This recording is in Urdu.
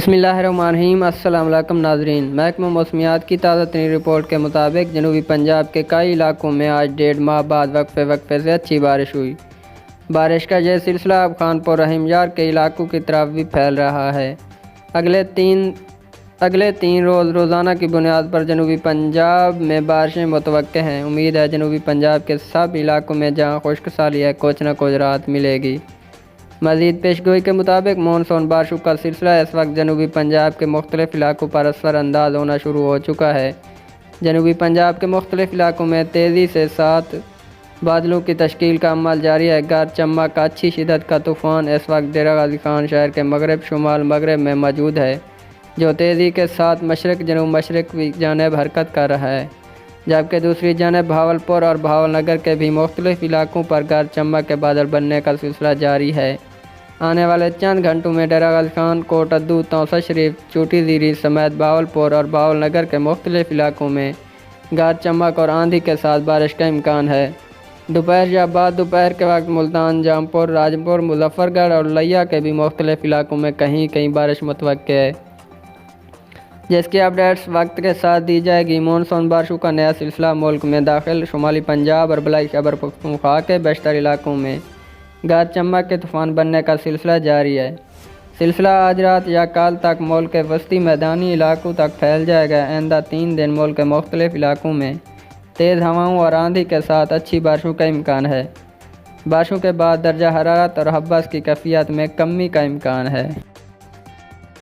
بسم اللہ الرحمن الرحیم۔ السلام علیکم ناظرین، محکمہ موسمیات کی تازہ ترین رپورٹ کے مطابق جنوبی پنجاب کے کئی علاقوں میں آج 1.5 ماہ بعد وقفے سے اچھی بارش ہوئی۔ بارش کا یہ سلسلہ اب خانپور رحیم یار کے علاقوں کی طرف بھی پھیل رہا ہے۔ اگلے تین روز روزانہ کی بنیاد پر جنوبی پنجاب میں بارشیں متوقع ہیں۔ امید ہے جنوبی پنجاب کے سب علاقوں میں جہاں خشک سالی ہے کچھ نہ کچھ راحت ملے گی۔ مزید پیشگوئی کے مطابق مونسون بارشوں کا سلسلہ اس وقت جنوبی پنجاب کے مختلف علاقوں پر اثر انداز ہونا شروع ہو چکا ہے۔ جنوبی پنجاب کے مختلف علاقوں میں تیزی سے ساتھ بادلوں کی تشکیل کا عمل جاری ہے۔ گرج چمک اچھی شدت کا طوفان اس وقت ڈیرہ غازی خان شہر کے مغرب شمال مغرب میں موجود ہے، جو تیزی کے ساتھ مشرق جنوب مشرق کی جانب حرکت کر رہا ہے، جبکہ دوسری جانب بھاولپور اور بھاول نگر کے بھی مختلف علاقوں پر گرج چمک کے بادل بننے کا سلسلہ جاری ہے۔ آنے والے چند گھنٹوں میں ڈیرہ غازی خان، کوٹ ادو، توسا شریف، چوٹی زیری سمیت بھاولپور اور بھاول نگر کے مختلف علاقوں میں گرج چمک اور آندھی کے ساتھ بارش کا امکان ہے۔ دوپہر یا بعد دوپہر کے وقت ملتان، جامپور، راجپور، مظفر گڑھ اور لیا کے بھی مختلف علاقوں میں کہیں کہیں بارش متوقع ہے، جس کی اپڈیٹس وقت کے ساتھ دی جائے گی۔ مونسون بارشوں کا نیا سلسلہ ملک میں داخل شمالی پنجاب اور بلائی خیبر پختونخوا کے بیشتر علاقوں میں گرج چمک کے طوفان بننے کا سلسلہ جاری ہے۔ سلسلہ آج رات یا کل تک ملک کے وسطی میدانی علاقوں تک پھیل جائے گا۔ آئندہ 3 دن ملک کے مختلف علاقوں میں تیز ہواؤں اور آندھی کے ساتھ اچھی بارشوں کا امکان ہے۔ بارشوں کے بعد درجہ حرارت اور ہبس کی کیفیت میں کمی کا امکان ہے۔